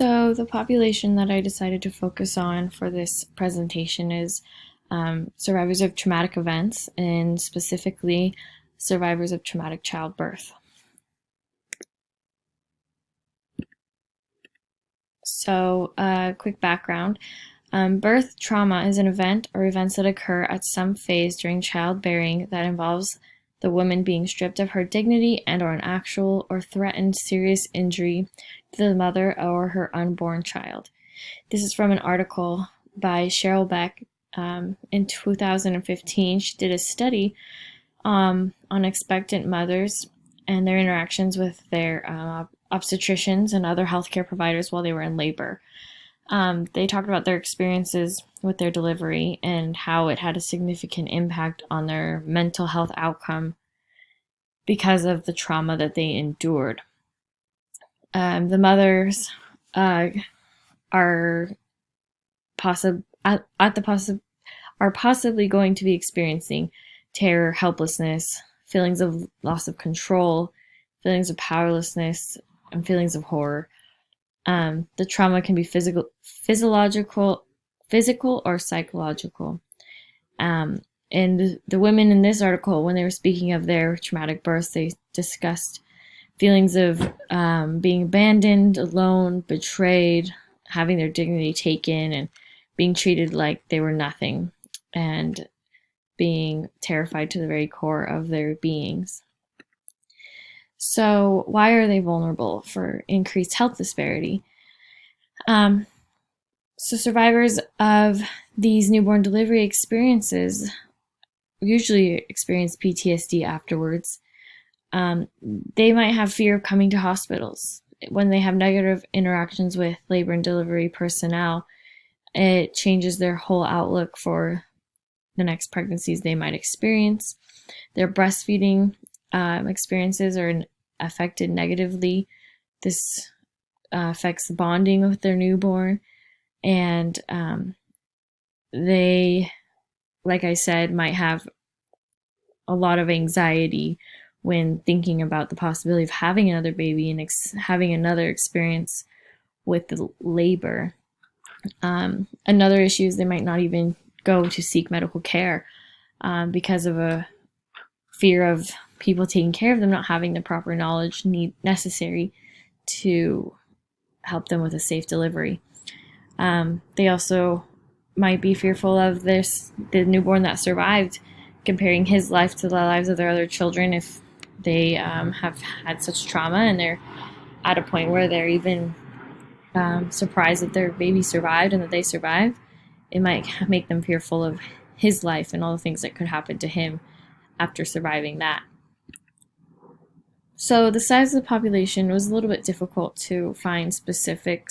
So the population that I decided to focus on for this presentation is survivors of traumatic events, and specifically survivors of traumatic childbirth. So quick background. Birth trauma is an event or events that occur at some phase during childbearing that involves the woman being stripped of her dignity and or an actual or threatened serious injury to the mother or her unborn child. This is from an article by Cheryl Beck in 2015. She did a study on expectant mothers and their interactions with their obstetricians and other healthcare providers while they were in labor. They talked about their experiences with their delivery and how it had a significant impact on their mental health outcome because of the trauma that they endured. The mothers are possibly going to be experiencing terror, helplessness, feelings of loss of control, feelings of powerlessness, and feelings of horror. The trauma can be physical or psychological. And the women in this article, when they were speaking of their traumatic births, they discussed feelings of being abandoned, alone, betrayed, having their dignity taken, and being treated like they were nothing, and being terrified to the very core of their beings. So why are they vulnerable for increased health disparity? So survivors of these newborn delivery experiences usually experience PTSD afterwards. They might have fear of coming to hospitals. When they have negative interactions with labor and delivery personnel, it changes their whole outlook for the next pregnancies they might experience. Their breastfeeding experiences are affected negatively. This affects the bonding with their newborn, and they, like I said, might have a lot of anxiety when thinking about the possibility of having another baby and having another experience with the labor. Another issue is they might not even go to seek medical care because of a fear of people taking care of them not having the proper knowledge necessary to help them with a safe delivery. They also might be fearful of the newborn that survived, comparing his life to the lives of their other children. If they have had such trauma and they're at a point where they're even surprised that their baby survived and that they survived, it might make them fearful of his life and all the things that could happen to him after surviving that. So the size of the population was a little bit difficult to find specific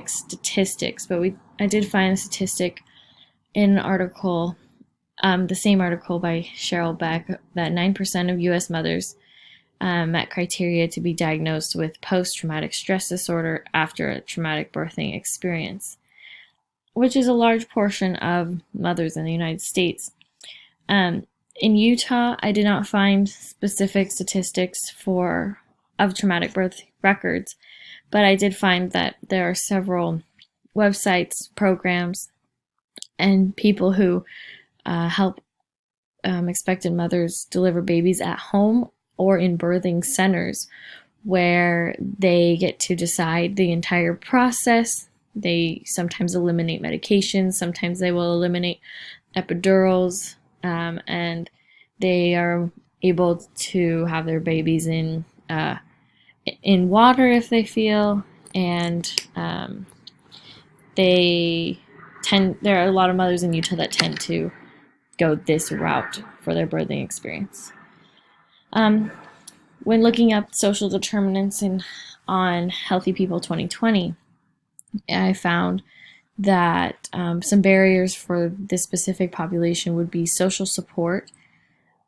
statistics, but I did find a statistic in an article, the same article by Cheryl Beck, that 9% of U.S. mothers met criteria to be diagnosed with post-traumatic stress disorder after a traumatic birthing experience, which is a large portion of mothers in the United States. In Utah, I did not find specific statistics of traumatic birth records, but I did find that there are several websites, programs, and people who help expectant mothers deliver babies at home or in birthing centers, where they get to decide the entire process. They sometimes eliminate medications, sometimes they will eliminate epidurals, and they are able to have their babies in water if they feel, and there are a lot of mothers in Utah that tend to go this route for their birthing experience. When looking up social determinants on Healthy People 2020, I found that some barriers for this specific population would be social support.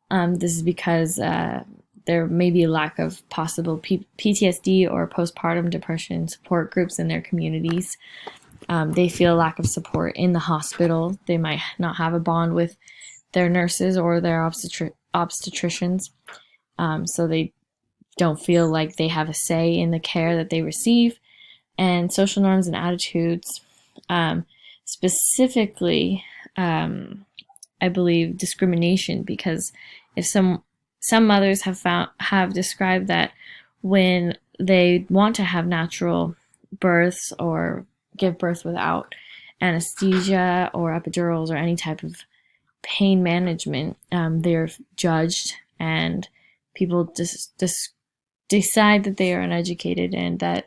This is because there may be a lack of possible PTSD or postpartum depression support groups in their communities. They feel a lack of support in the hospital. They might not have a bond with their nurses or their obstetricians, so they don't feel like they have a say in the care that they receive. and social norms and attitudes, specifically, I believe discrimination, because if some mothers have described that when they want to have natural births or give birth without anesthesia or epidurals or any type of pain management, they're judged, and people decide that they are uneducated, and that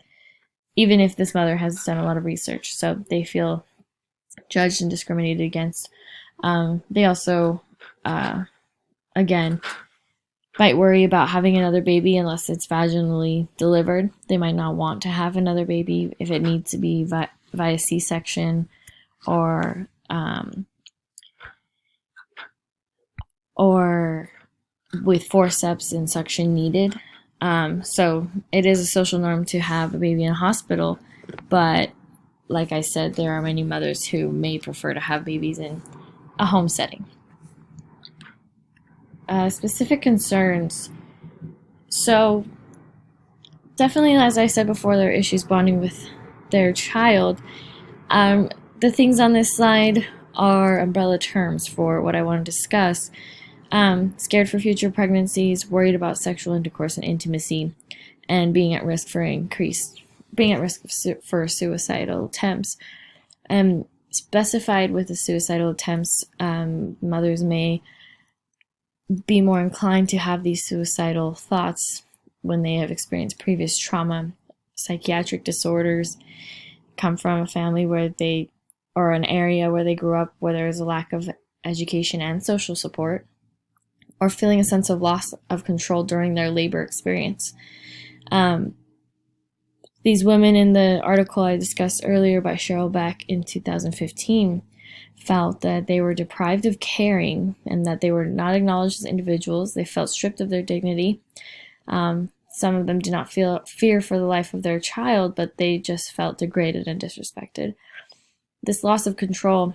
even if this mother has done a lot of research, so they feel judged and discriminated against. They also, again, might worry about having another baby unless it's vaginally delivered. They might not want to have another baby if it needs to be via C-section or with forceps and suction needed. So it is a social norm to have a baby in a hospital, but like I said, there are many mothers who may prefer to have babies in a home setting. Specific concerns. So definitely, as I said before, there are issues bonding with their child. The things on this slide are umbrella terms for what I want to discuss. Scared for future pregnancies, worried about sexual intercourse and intimacy, and being at risk for suicidal attempts. Specified with the suicidal attempts, mothers may be more inclined to have these suicidal thoughts when they have experienced previous trauma. Psychiatric disorders come from a family or an area where they grew up where there is a lack of education and social support, or feeling a sense of loss of control during their labor experience. These women in the article I discussed earlier by Cheryl Beck in 2015 felt that they were deprived of caring and that they were not acknowledged as individuals. They felt stripped of their dignity. Some of them did not feel fear for the life of their child, but they just felt degraded and disrespected. This loss of control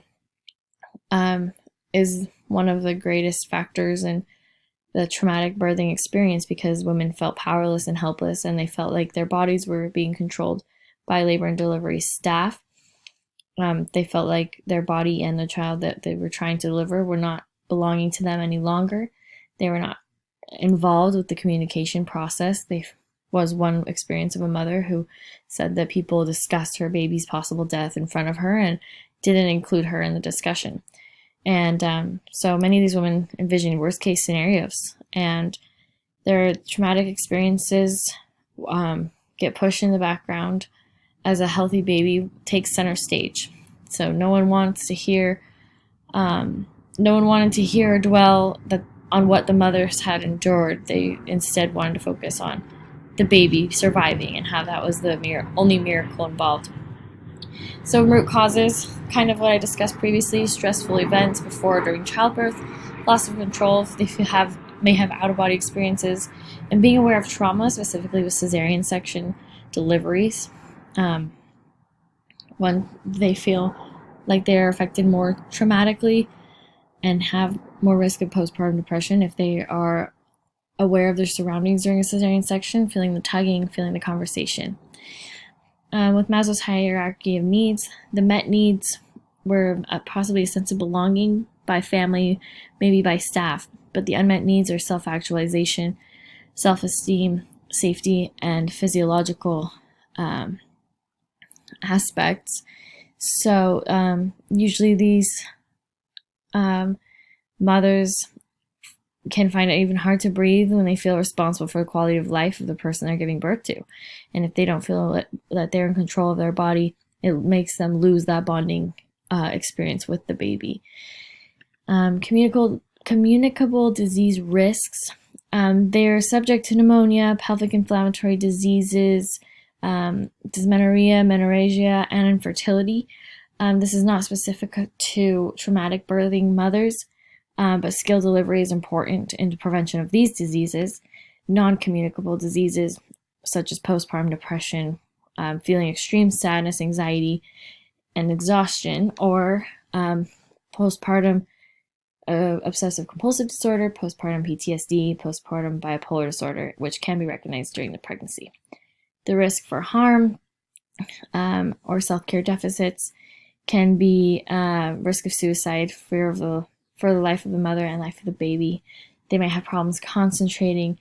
is one of the greatest factors in the traumatic birthing experience, because women felt powerless and helpless, and they felt like their bodies were being controlled by labor and delivery staff. They felt like their body and the child that they were trying to deliver were not belonging to them any longer. They were not involved with the communication process. There was one experience of a mother who said that people discussed her baby's possible death in front of her and didn't include her in the discussion. And so many of these women envision worst case scenarios, and their traumatic experiences get pushed in the background as a healthy baby takes center stage. So no one wanted to hear or dwell on what the mothers had endured. They instead wanted to focus on the baby surviving and how that was the only miracle involved. So root causes, kind of what I discussed previously: stressful events before or during childbirth, loss of control if they may have out-of-body experiences, and being aware of trauma, specifically with cesarean section deliveries. When they feel like they're affected more traumatically and have more risk of postpartum depression if they are aware of their surroundings during a cesarean section, feeling the tugging, feeling the conversation. With Maslow's hierarchy of needs, the met needs were possibly a sense of belonging by family, maybe by staff, but the unmet needs are self-actualization, self-esteem, safety, and physiological aspects. So usually these mothers can find it even hard to breathe when they feel responsible for the quality of life of the person they're giving birth to. And if they don't feel that they're in control of their body, it makes them lose that bonding experience with the baby. Communicable disease risks. They're subject to pneumonia, pelvic inflammatory diseases, dysmenorrhea, menorrhagia, and infertility. This is not specific to traumatic birthing mothers, but skilled delivery is important in the prevention of these diseases. Non-communicable diseases such as postpartum depression, feeling extreme sadness, anxiety, and exhaustion, or postpartum obsessive compulsive disorder, postpartum PTSD, postpartum bipolar disorder, which can be recognized during the pregnancy. The risk for harm or self-care deficits can be risk of suicide, fear of for the life of the mother and life of the baby. They might have problems concentrating.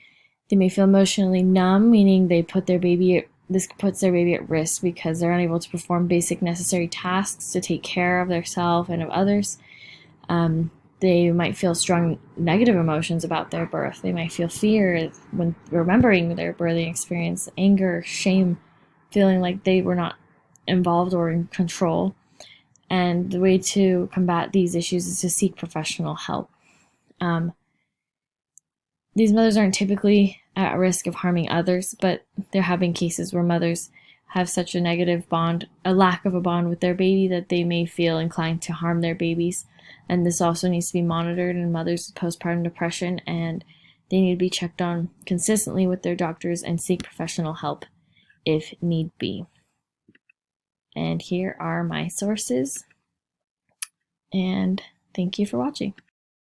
They may feel emotionally numb, meaning this puts their baby at risk because they're unable to perform basic necessary tasks to take care of themselves and of others. They might feel strong negative emotions about their birth. They might feel fear when remembering their birthing experience, anger, shame, feeling like they were not involved or in control. And the way to combat these issues is to seek professional help. Um, these mothers aren't typically at risk of harming others, but there have been cases where mothers have such a negative bond, a lack of a bond with their baby, that they may feel inclined to harm their babies. And this also needs to be monitored in mothers with postpartum depression, and they need to be checked on consistently with their doctors and seek professional help if need be. And here are my sources, and thank you for watching.